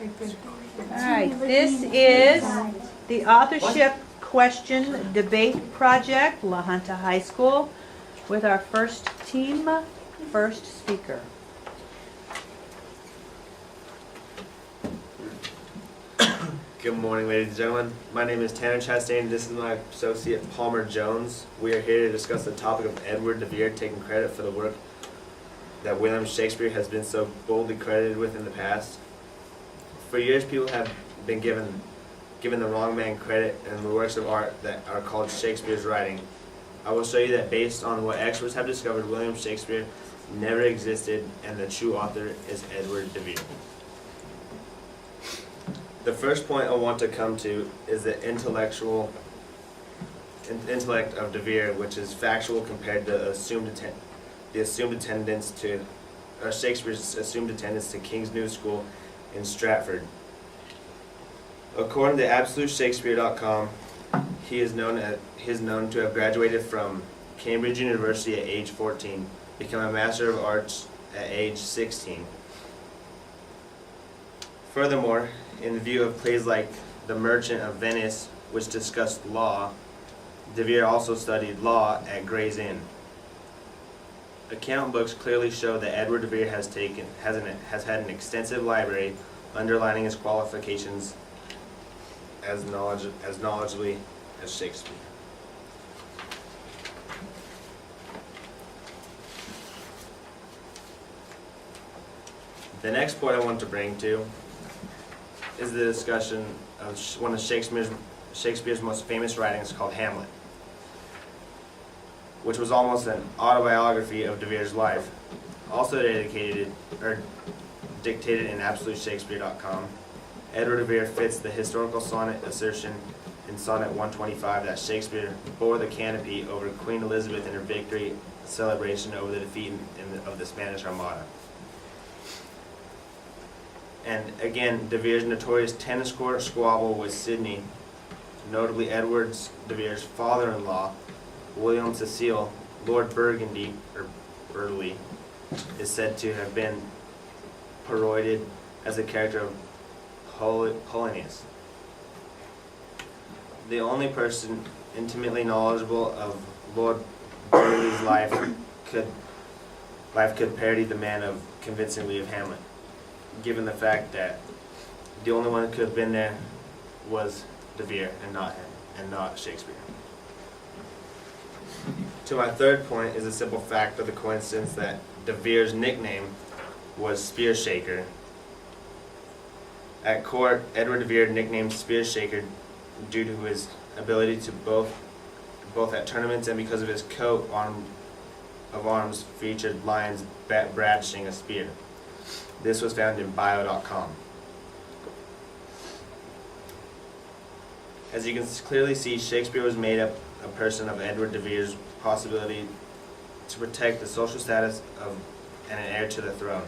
All right, this is the authorship question debate project, La Junta High School, with our first team, first speaker. Good morning, ladies and gentlemen. My name is Tanner Chastain. This is my associate, Palmer Jones. We are here to discuss the topic of Edward de Vere taking credit for the work that William Shakespeare has been so boldly credited with in the past. For years, people have been given the wrong man credit in the works of art that are called Shakespeare's writing. I will show you that based on what experts have discovered, William Shakespeare never existed and the true author is Edward de Vere. The first point I want to come to is the intellect of de Vere, which is factual compared to Shakespeare's assumed attendance to King's New School in Stratford. According to AbsoluteShakespeare.com, he is known to have graduated from Cambridge University at age 14, become a Master of Arts at age 16. Furthermore, in view of plays like The Merchant of Venice, which discussed law, de Vere also studied law at Gray's Inn. Account books clearly show that Edward de Vere has had an extensive library, underlining his qualifications as knowledgeably as Shakespeare. The next point I want to bring to is the discussion of one of Shakespeare's most famous writings called Hamlet, which was almost an autobiography of de Vere's life. Also dictated in AbsoluteShakespeare.com, Edward de Vere fits the historical sonnet assertion in Sonnet 125 that Shakespeare bore the canopy over Queen Elizabeth in her victory celebration over the defeat of the Spanish Armada. And again, de Vere's notorious tennis court squabble with Sidney, notably Edward de Vere's father-in-law, William Cecil, Lord Burgundy, or Burleigh, is said to have been parodied as a character of Holiness. The only person intimately knowledgeable of Lord Burleigh's life could parody the man of convincingly of Hamlet, given the fact that the only one that could have been there was de Vere and not him, and not Shakespeare. To my third point is a simple fact of the coincidence that de Vere's nickname was Spear Shaker. At court, Edward de Vere nicknamed Spear Shaker due to his ability to both at tournaments and because of his coat of arms featured lions brandishing a spear. This was found in bio.com. As you can clearly see, Shakespeare was made up a person of Edward de Vere's possibility to protect the social status of and an heir to the throne.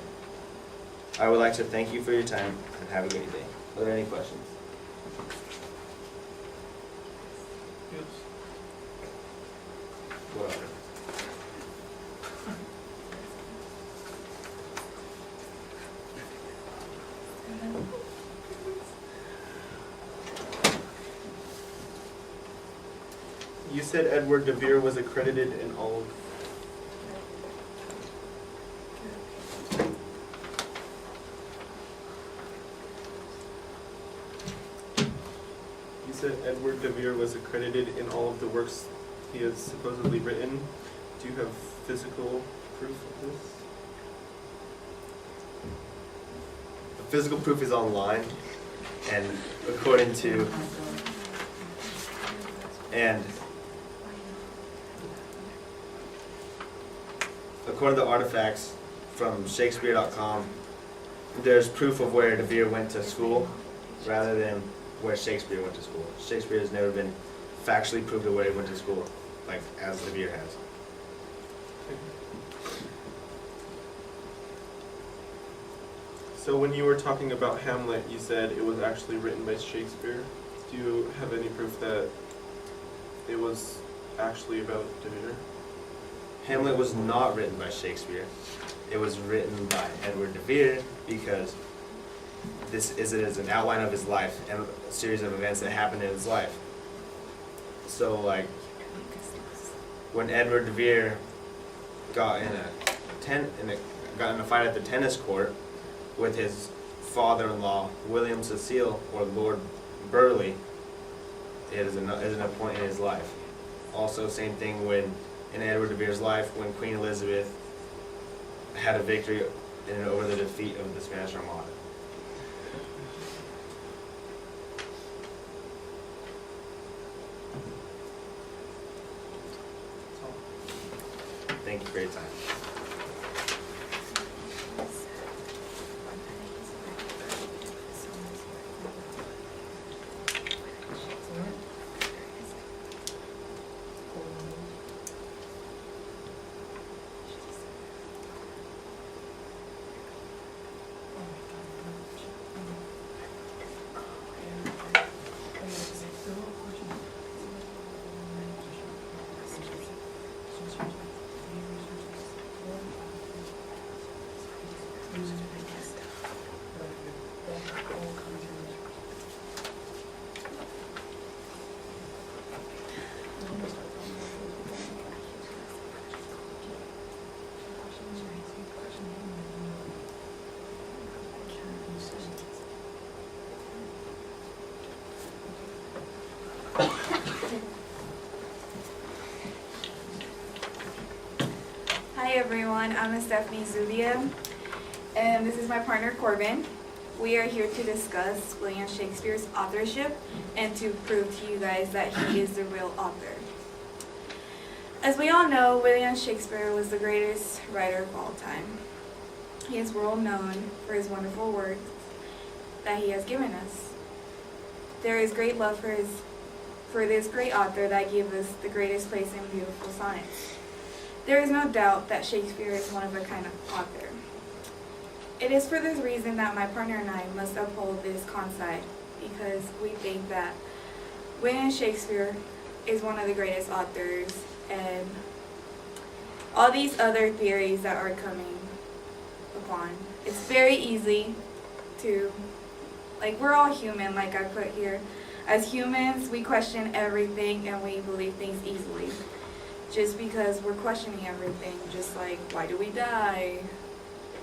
I would like to thank you for your time and have a great day. Are there any questions? Yes. Whatever. You said Edward de Vere was accredited in all of... You said Edward de Vere was accredited in all of the works he has supposedly written. Do you have physical proof of this? The physical proof is online, and according to artifacts from Shakespeare.com, there's proof of where de Vere went to school rather than where Shakespeare went to school. Shakespeare has never been factually proved where he went to school, like as de Vere has. So when you were talking about Hamlet, you said it was actually written by Shakespeare. Do you have any proof that it was actually about de Vere? Hamlet was not written by Shakespeare. It was written by Edward de Vere because this is an outline of his life and a series of events that happened in his life. So like when Edward de Vere got in a fight at the tennis court with his father-in-law William Cecil, or Lord Burleigh, it is a point in his life. Also, same thing in Edward de Vere's life when Queen Elizabeth had a victory over the defeat of the Spanish Armada. Thank you for your time. Hi everyone, I'm Estefany Zubia, and this is my partner Corbin. We are here to discuss William Shakespeare's authorship and to prove to you guys that he is the real author. As we all know, William Shakespeare was the greatest writer of all time. He is world known for his wonderful works that he has given us. There is great love for this great author that gave us the greatest plays and beautiful sonnets. There is no doubt that Shakespeare is one of a kind of author. It is for this reason that my partner and I must uphold this concept, because we think that William Shakespeare is one of the greatest authors, and all these other theories that are coming upon, it's very easy to, like, we're all human, like I put here. As humans, we question everything and we believe things easily. Just because we're questioning everything, just like, why do we die?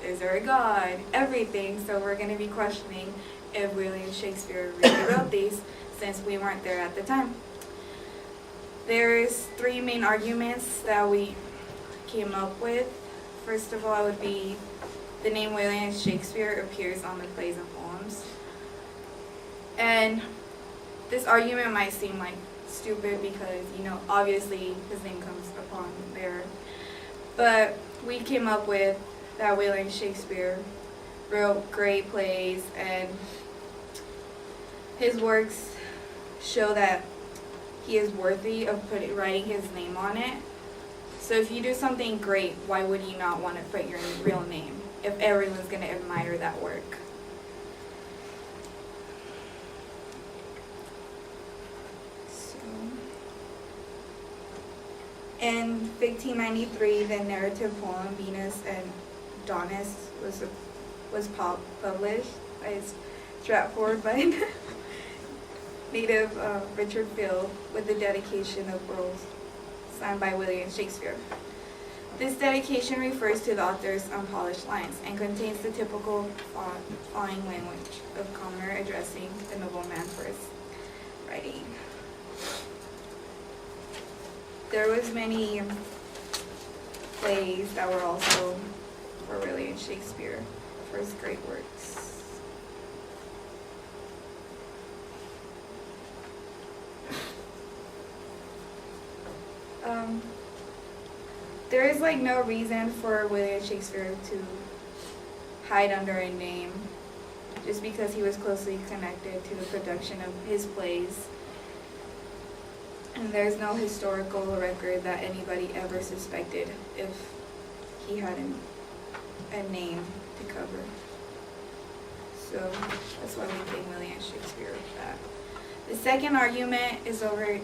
Is there a God? Everything. So we're going to be questioning if William Shakespeare really wrote these, since we weren't there at the time. There's three main arguments that we came up with. First of all, would be the name William Shakespeare appears on the plays and poems. And this argument might seem like stupid because, you know, obviously his name comes upon there. But we came up with that William Shakespeare wrote great plays, and his works show that he is worthy of writing his name on it. So if you do something great, why would you not want to put your real name if everyone's going to admire that work? In 1593, the narrative poem Venus and Adonis was published by Stratford by native Richard Field, with the dedication of Earls, signed by William Shakespeare. This dedication refers to the author's unpolished lines and contains the typical fawning language of commoner addressing the nobleman for his writing. There was many plays that were also for William Shakespeare for his great works. There is like no reason for William Shakespeare to hide under a name, just because he was closely connected to the production of his plays. And there's no historical record that anybody ever suspected if he had a name to cover. So that's why we think William Shakespeare with that. The second argument is over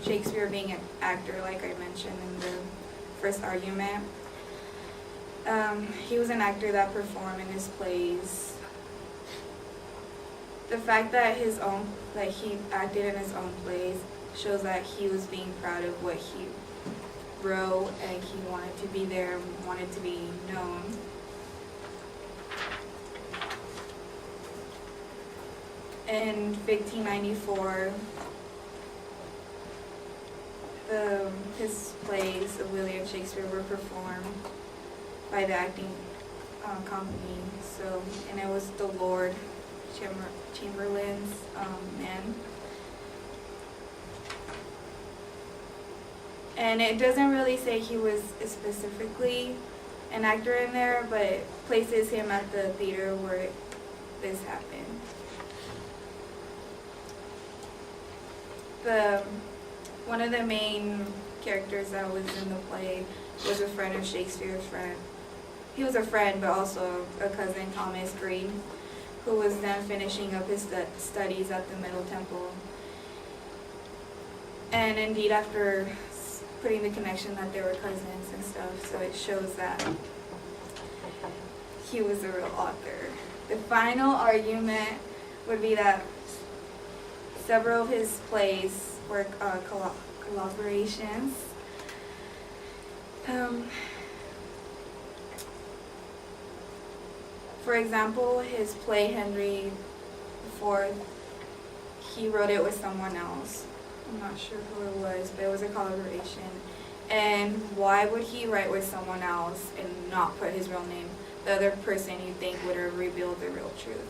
Shakespeare being an actor, like I mentioned in the first argument. He was an actor that performed in his plays The fact that he acted in his own plays shows that he was being proud of what he wrote, and he wanted to be there, wanted to be known. In 1594, his plays of William Shakespeare were performed by the acting company. And it was the Lord Chamberlain's men. And it doesn't really say he was specifically an actor in there, but it places him at the theater where this happened. One of the main characters that was in the play was a friend of Shakespeare's friend. He was a friend, but also a cousin, Thomas Green, who was then finishing up his studies at the Middle Temple. And indeed, after putting the connection that they were cousins and stuff, so it shows that he was a real author. The final argument would be that several of his plays were collaborations. For example, his play Henry IV, he wrote it with someone else. I'm not sure who it was, but it was a collaboration. And why would he write with someone else and not put his real name? The other person you think would have revealed the real truth.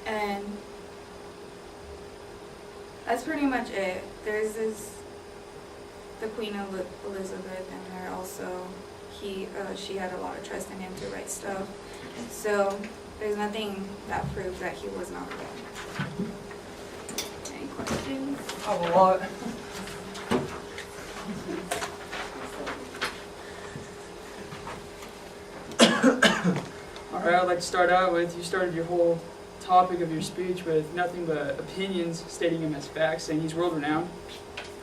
And that's pretty much it. There's the Queen Elizabeth, and her also, she had a lot of trust in him to write stuff. So there's nothing that proves that he was not real. Any questions? I have a lot. Alright, I'd like to start out with, you started your whole topic of your speech with nothing but opinions, stating him as facts, saying he's world-renowned,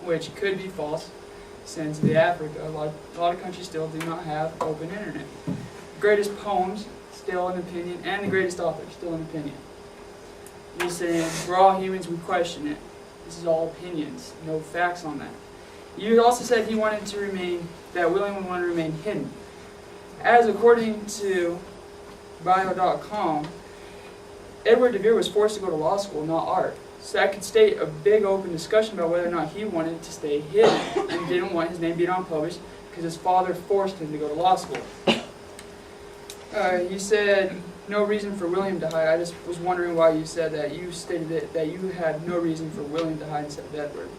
which could be false, since in Africa, a lot of countries still do not have open internet. The greatest poems, still an opinion, and the greatest author, still an opinion. You're saying, we're all humans, we question it. This is all opinions, no facts on that. You also said he wanted to remain, that William would want to remain hidden. As according to bio.com, Edward de Vere was forced to go to law school, not art. So that could state a big open discussion about whether or not he wanted to stay hidden and didn't want his name being unpublished because his father forced him to go to law school. You said no reason for William to hide. I just was wondering why you said that. You stated that you had no reason for William to hide instead of Edward.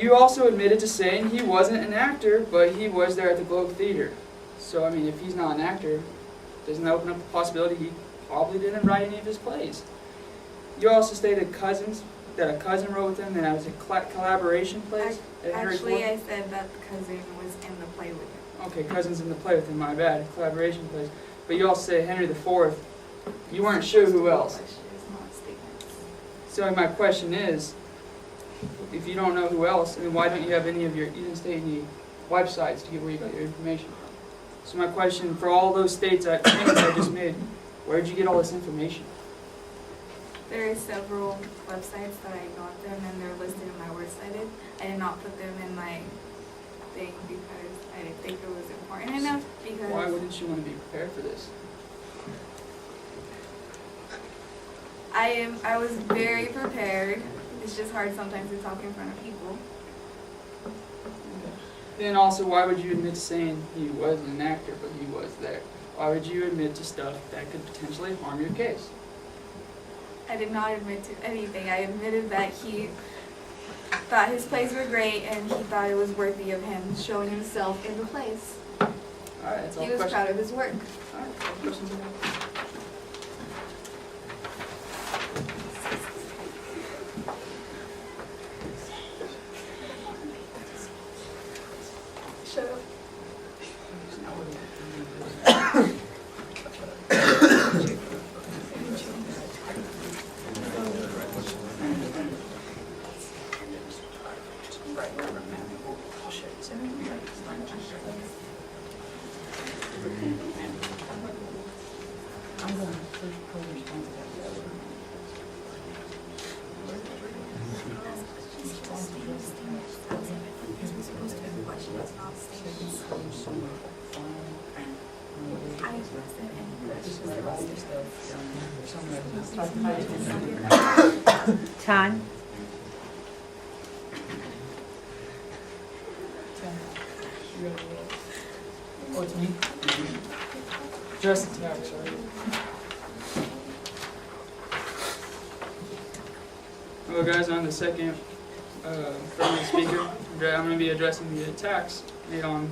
You also admitted to saying he wasn't an actor, but he was there at the Globe Theater. So, I mean, if he's not an actor, doesn't that open up the possibility he probably didn't write any of his plays? You also stated that a cousin wrote with him, and that was a collaboration play. Actually, I said that the cousin was in the play with him. Okay, cousin's in the play with him, my bad. Collaboration plays. But you also said Henry IV. You weren't sure who else. So my question is, if you don't know who else, I mean, why don't you have any of you didn't state any websites to get where you got your information from? So my question for all those statements I just made, where did you get all this information? There are several websites that I got them, and they're listed in my works cited. I did not put them in my thing because I didn't think it was important enough. Because Why wouldn't you want to be prepared for this? I was very prepared. It's just hard sometimes to talk in front of people. Then also, why would you admit to saying he wasn't an actor, but he was there? Why would you admit to stuff that could potentially harm your case? I did not admit to anything. I admitted that he thought his plays were great, and he thought it was worthy of him showing himself in the plays. All right, that's all He was questions. proud of his work. All right, all questions you have? Shut up. Time. Oh, it's me? Address the tax, sorry. Well, guys, I'm the second permanent speaker. I'm going to be addressing the attacks made on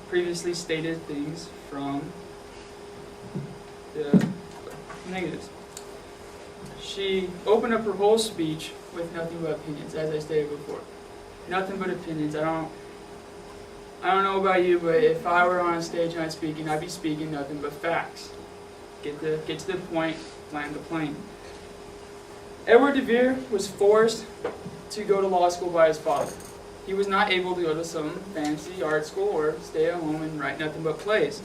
previously stated things from the negatives. She opened up her whole speech with nothing but opinions, as I stated before. Nothing but opinions. I don't know about you, but if I were on a stage and I'd speaking, I'd be speaking nothing but facts. Get to the point, land the plane. Edward DeVere was forced to go to law school by his father. He was not able to go to some fancy art school or stay at home and write nothing but plays.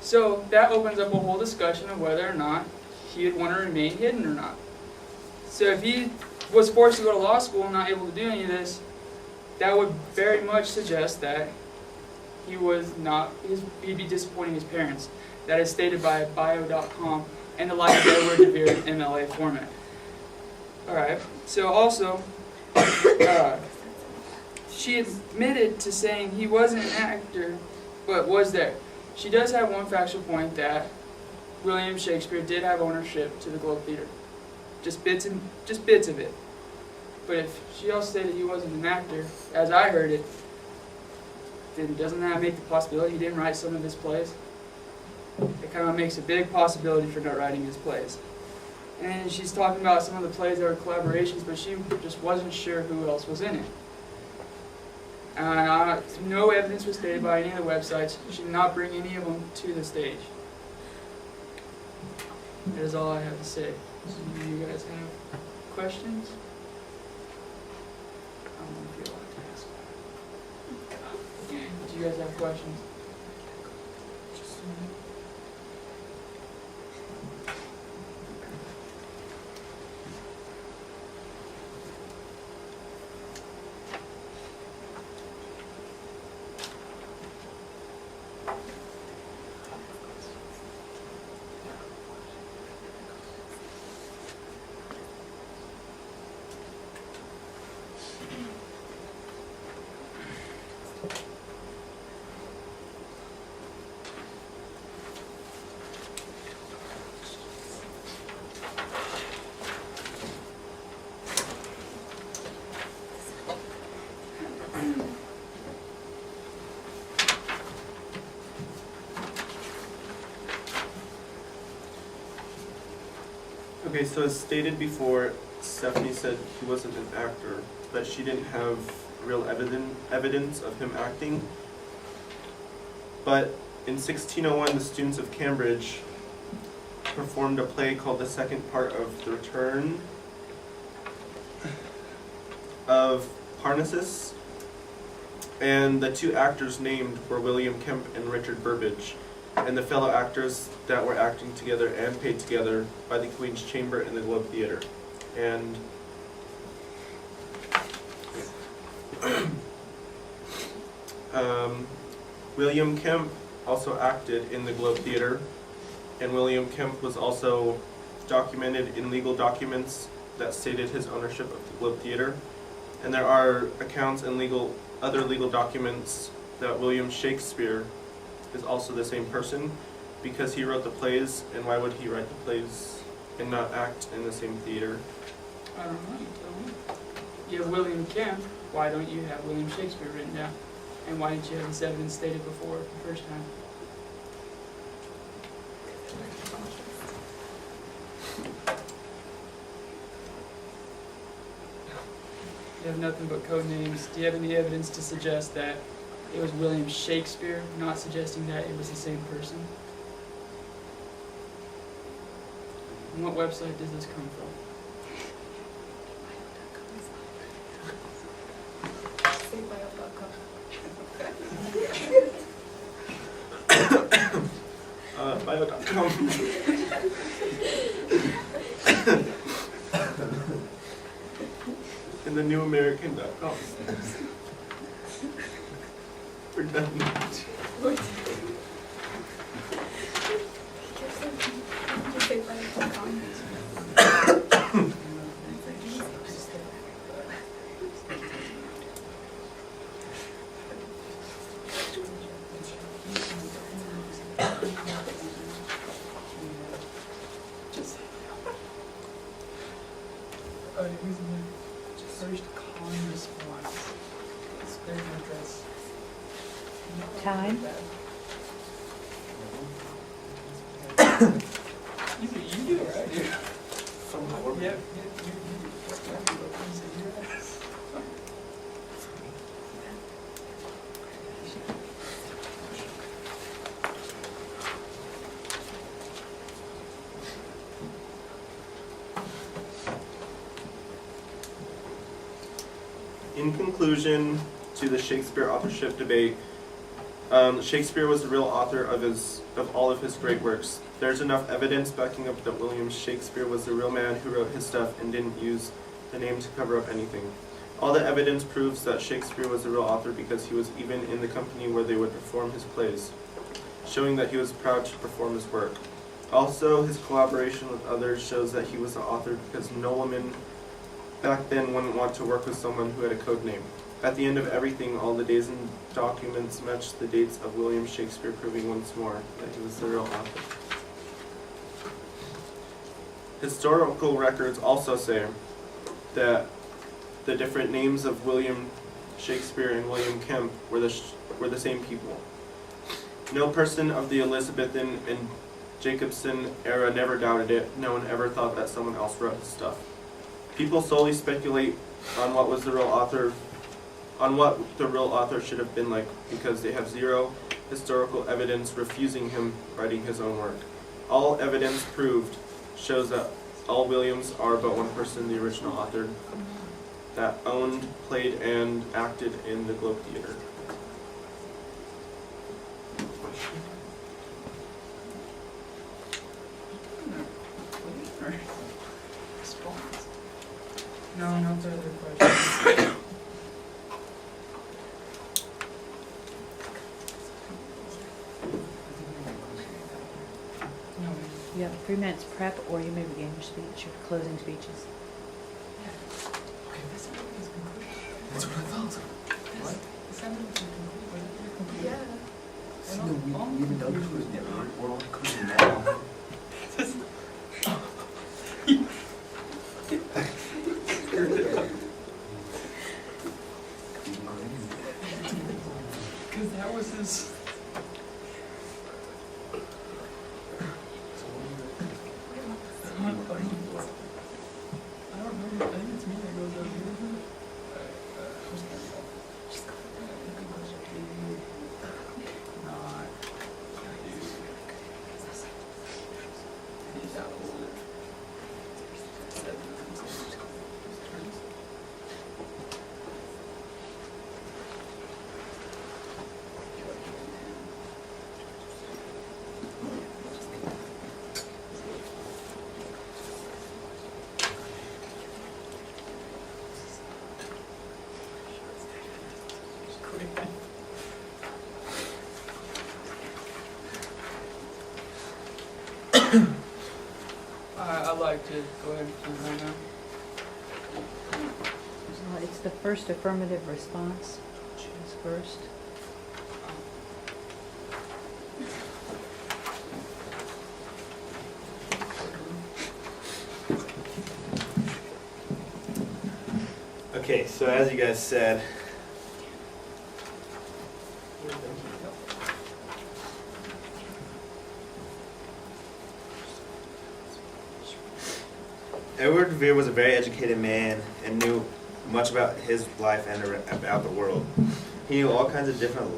So that opens up a whole discussion of whether or not he would want to remain hidden or not. So if he was forced to go to law school and not able to do any of this, that would very much suggest that he'd be disappointing his parents. That is stated by bio.com and the like of Edward DeVere in MLA format. Alright, so also, she admitted to saying he wasn't an actor, but was there. She does have one factual point that William Shakespeare did have ownership to the Globe Theater. Just bits of it. But if she also stated he wasn't an actor, as I heard it, then doesn't that make the possibility he didn't write some of his plays? It kind of makes a big possibility for not writing his plays. And she's talking about some of the plays that were collaborations, but she just wasn't sure who else was in it. No evidence was stated by any of the websites. She did not bring any of them to the stage. That is all I have to say. Do you guys have questions? I don't know if you're allowed to ask. Do you guys have questions? Okay, so as stated before, Stephanie said he wasn't an actor, but she didn't have real evidence of him acting. But in 1601, the students of Cambridge performed a play called The Second Part of The Return of Parnassus, and the two actors named were William Kemp and Richard Burbage, and the fellow actors that were acting together and paid together by the Queen's Chamber and the Globe Theater. And William Kemp also acted in the Globe Theater, and William Kemp was also documented in legal documents that stated his ownership of the Globe Theater. And there are accounts and other legal documents that William Shakespeare is also the same person, because he wrote the plays, and why would he write the plays and not act in the same theater? I don't know, you tell me. You have William Kemp, why don't you have William Shakespeare written down? And why didn't you have this evidence stated before the first time? You have nothing but code names. Do you have any evidence to suggest that it was William Shakespeare, not suggesting that it was the same person? And what website does this come from? bio.com. And the newamerican.com. We're done. First con response. It's their address. Time? You do it, right? From Corbin. Yep. In conclusion to the Shakespeare authorship debate, Shakespeare was the real author of all of his great works. There's enough evidence backing up that William Shakespeare was the real man who wrote his stuff and didn't use the name to cover up anything. All the evidence proves that Shakespeare was the real author because he was even in the company where they would perform his plays, showing that he was proud to perform his work. Also, his collaboration with others shows that he was the author because no woman back then wouldn't want to work with someone who had a code name. At the end of everything, all the days and documents matched the dates of William Shakespeare, proving once more that he was the real author. Historical records also say that the different names of William Shakespeare and William Kemp were the same people. No person of the Elizabethan and Jacobson era never doubted it. No one ever thought that someone else wrote his stuff. People solely speculate on what the real author should have been like because they have zero historical evidence refusing him writing his own work. All evidence proved shows that all Williams are but one person, the original author, that owned, played, and acted in the Globe Theater. Response. No further questions. No. You have 3 minutes prep, or you may begin your speech, your closing speeches. Okay, that's not his conclusion. That's what I thought. What? It sounded like a conclusion. Yeah. No, Even though this was never, we're all including now. Because that was his. I don't know. I think it's me that goes over here. Not. I'd like to go ahead and right now. It's the first affirmative response. Choose first. Okay, so as you guys said, Edward de Vere was a very educated man and knew much about his life and about the world. He knew all kinds of different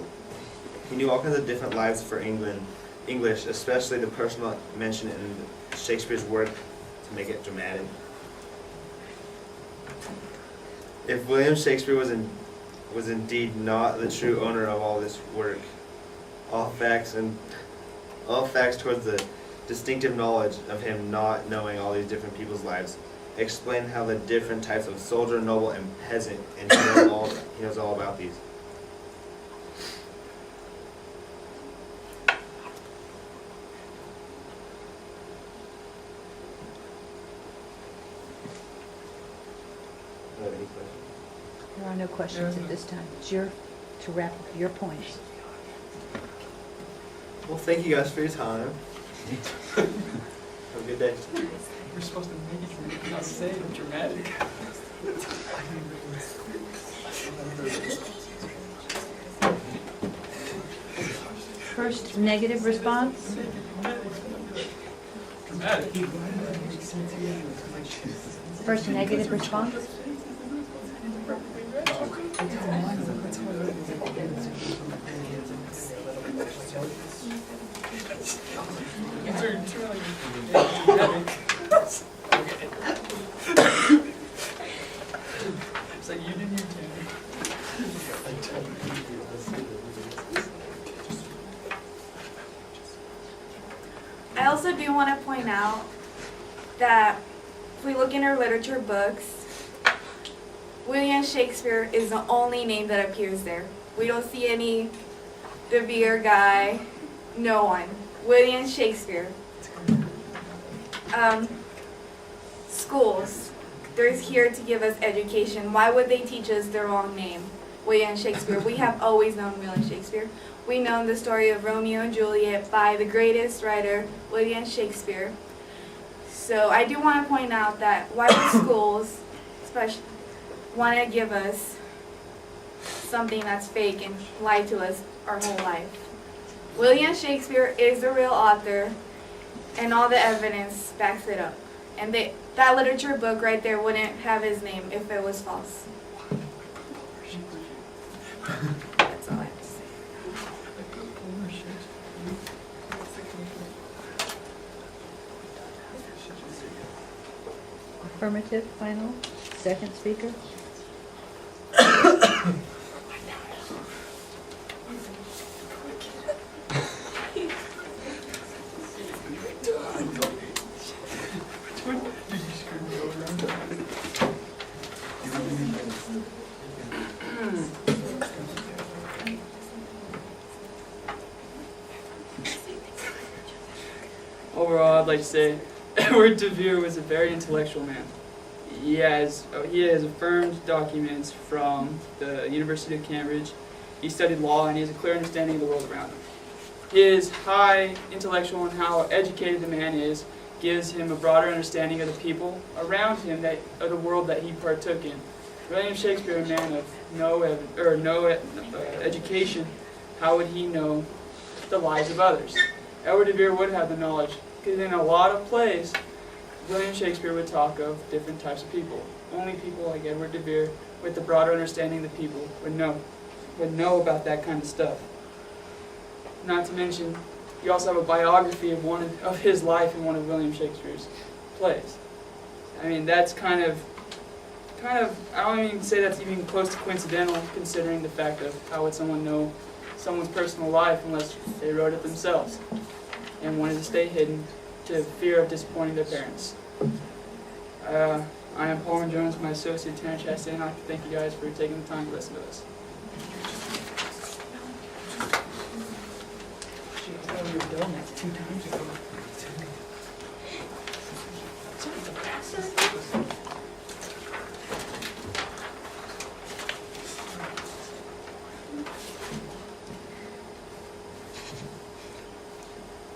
lives for English, especially the personal mention in Shakespeare's work to make it dramatic. If William Shakespeare was indeed not the true owner of all this work, all facts and All facts towards the distinctive knowledge of him not knowing all these different people's lives. Explain how the different types of soldier, noble, and peasant, and he knows all about these. Any questions? There are no questions at this time. It's your, to wrap up your points. Well, thank you guys for your time. Have a good day. We're supposed to make it not say it dramatic. First negative response? Dramatic. First negative response? It's like you did your turn. I also do want to point out that if we look in our literature books, William Shakespeare is the only name that appears there. We don't see any De Vere guy, no one. William Shakespeare. Schools, they're here to give us education. Why would they teach us the wrong name? William Shakespeare. We have always known William Shakespeare. We know the story of Romeo and Juliet by the greatest writer, William Shakespeare. So I do want to point out that why do schools, especially, want to give us something that's fake and lie to us our whole life? William Shakespeare is the real author, and all the evidence backs it up. And that literature book right there wouldn't have his name if it was false. That's all I have to say. Affirmative, final, second speaker? Overall, I'd like to say Edward de Vere was a very intellectual man. He has affirmed documents from the University of Cambridge. He studied law and he has a clear understanding of the world around him. His high intellectual and how educated the man is gives him a broader understanding of the people around him, of the world that he partook in. William Shakespeare, a man of no education, how would he know the lives of others? Edward de Vere would have the knowledge, because in a lot of plays, William Shakespeare would talk of different types of people. Only people like Edward de Vere, with the broader understanding of the people, would know about that kind of stuff. Not to mention, you also have a biography of his life in one of William Shakespeare's plays. I mean, that's kind of, I don't even say that's even close to coincidental, considering the fact of how would someone know someone's personal life unless they wrote it themselves and wanted to stay hidden to fear of disappointing their parents. I am Corbin Jones, my associate Tanner Chastain, and I'd like to thank you guys for taking the time to listen to us.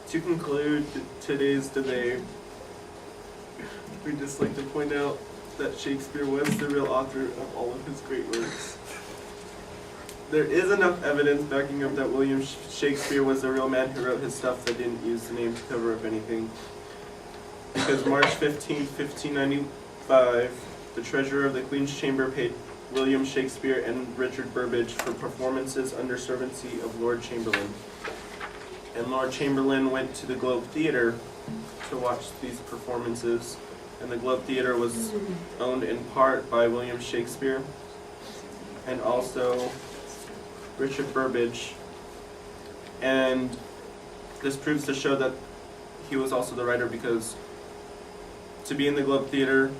To conclude today's debate, we'd just like to point out that Shakespeare was the real author of all of his great works. There is enough evidence backing up that William Shakespeare was the real man who wrote his stuff that didn't use the name to cover up anything. Because March 15, 1595, the treasurer of the Queen's Chamber paid William Shakespeare and Richard Burbage for performances under servancy of Lord Chamberlain. And Lord Chamberlain went to the Globe Theatre to watch these performances. And the Globe Theatre was owned in part by William Shakespeare and also Richard Burbage. And this proves to show that he was also the writer, because to be in the Globe Theater,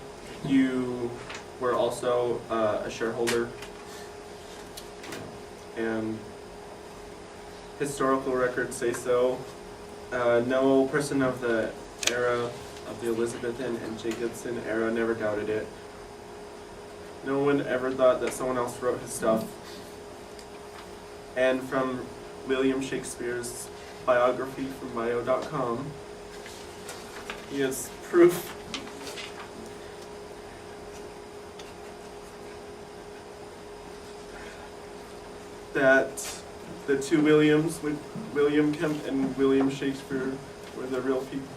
you were also a shareholder, and historical records say so. No person of the era of the Elizabethan and Jacobson era never doubted it. No one ever thought that someone else wrote his stuff. And from William Shakespeare's biography from bio.com, he has proof that the two Williams, William Kemp and William Shakespeare, were the real people,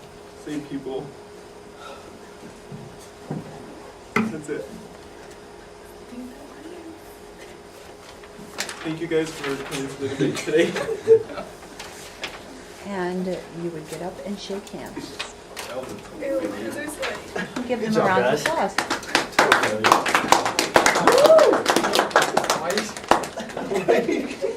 same people. That's it. Thank you guys for coming to the debate today. And you would get up and shake hands. That was a Ew, cool these video. are sweaty. Give them Good a job, round guys. of applause. Nice.